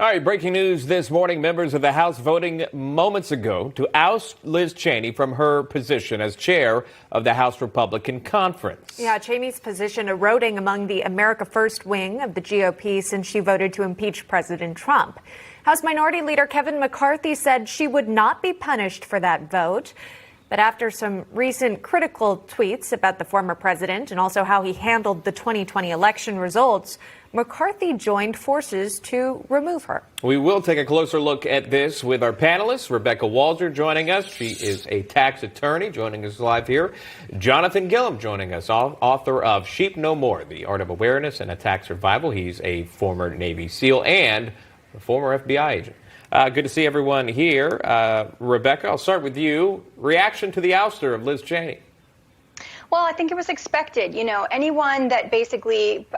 All right, breaking news this morning. Members of the House voting moments ago to oust Liz Cheney from her position as chair of the House Republican Conference. Yeah, Cheney's position eroding among the America First wing of the GOP since she voted to impeach President Trump. House Minority Leader Kevin McCarthy said she would not be punished for that vote. But after some recent critical tweets about the former president and also how he handled the 2020 election results, McCarthy joined forces to remove her. We will take a closer look at this with our panelists. Rebecca Walser joining us. She is a tax attorney joining us live here. Jonathan Gillum joining us, author of Sheep No More, The Art of Awareness and Attack Survival. He's a former Navy SEAL and a former FBI agent. Good to see everyone here. Rebecca, I'll start with you. Reaction to the ouster of Liz Cheney. Well, I think it was expected. You know, anyone that basically,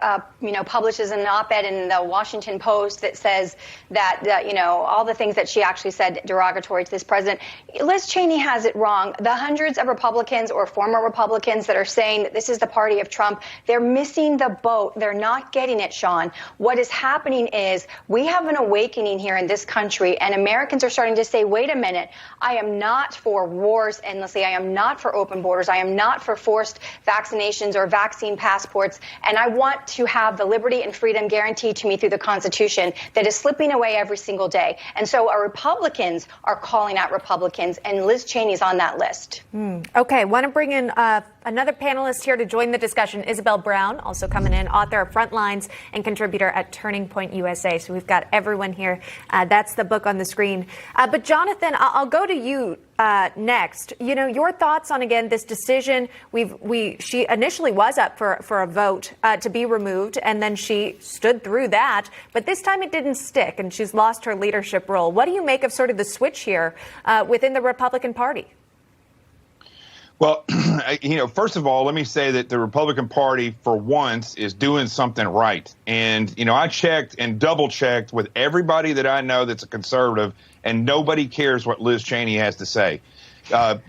publishes an op-ed in the Washington Post that says that, all the things that she actually said derogatory to this president, Liz Cheney has it wrong. The hundreds of Republicans or former Republicans that are saying that this is the party of Trump, they're missing the boat. They're not getting it, Sean. What is happening is we have an awakening here in this country, and Americans are starting to say, wait a minute, I am not for wars endlessly. I am not for open borders. I am not for forced vaccinations or vaccine passports, and I want to have the liberty and freedom guaranteed to me through the Constitution that is slipping away every single day. And so our Republicans are calling out Republicans, and Liz Cheney's on that list. Okay, want to bring in another panelist here to join the discussion, Isabel Brown, also coming in, author of Frontlines and contributor at Turning Point USA. So we've got everyone here. That's the book on the screen. But Jonathan, I'll go to you next. You know, your thoughts on, again, this decision. She initially was up for a vote to be removed, and then she stood through that. But this time it didn't stick, and she's lost her leadership role. What do you make of sort of the switch here within the Republican Party? Well, first of all, let me say that the Republican Party, for once, is doing something right. And, I checked and double checked with everybody that I know that's a conservative, and nobody cares what Liz Cheney has to say. The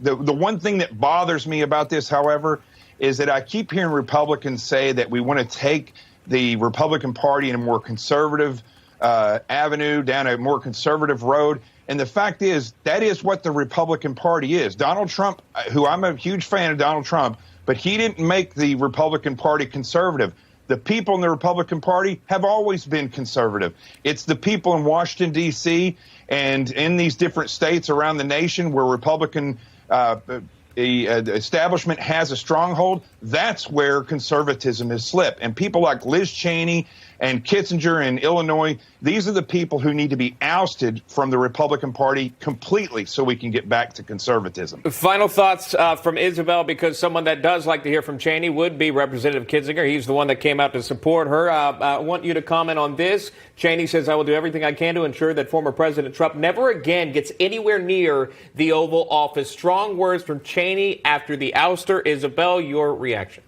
one thing that bothers me about this, however, is that I keep hearing Republicans say that we want to take the Republican Party in a more conservative avenue, down a more conservative road. And the fact is, that is what the Republican Party is. Donald Trump, who I'm a huge fan of Donald Trump, but he didn't make the Republican Party conservative. The people in the Republican Party have always been conservative. It's the people in Washington, D.C. and in these different states around the nation where Republican the establishment has a stronghold. That's where conservatism has slipped. And people like Liz Cheney and Kissinger in Illinois, these are the people who need to be ousted from the Republican Party completely so we can get back to conservatism. Final thoughts from Isabel, because someone that does like to hear from Cheney would be Representative Kissinger. He's the one that came out to support her. I want you to comment on this. Cheney says, I will do everything I can to ensure that former President Trump never again gets anywhere near the Oval Office. Strong words from Cheney after the ouster. Isabel, your reaction?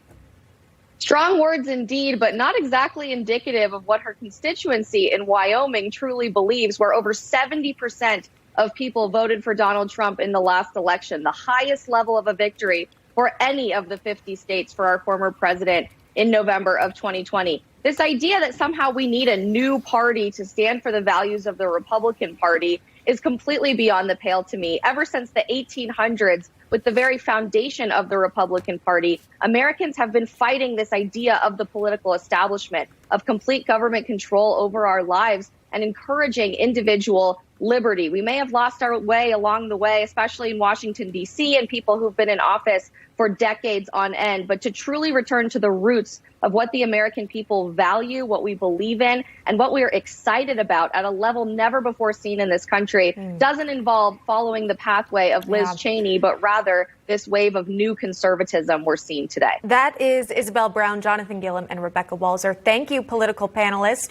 Strong words indeed, but not exactly indicative of what her constituency in Wyoming truly believes, where over 70% of people voted for Donald Trump in the last election, the highest level of a victory for any of the 50 states for our former president in November of 2020. This idea that somehow we need a new party to stand for the values of the Republican Party is completely beyond the pale to me. Ever since the 1800s, with the very foundation of the Republican Party, Americans have been fighting this idea of the political establishment, of complete government control over our lives and encouraging individual liberty. We may have lost our way along the way, especially in Washington, D.C., and people who've been in office for decades on end. But to truly return to the roots of what the American people value, what we believe in, and what we are excited about at a level never before seen in this country doesn't involve following the pathway of Liz Cheney, but rather this wave of new conservatism we're seeing today. That is Isabel Brown, Jonathan Gillum, and Rebecca Walser. Thank you, political panelists.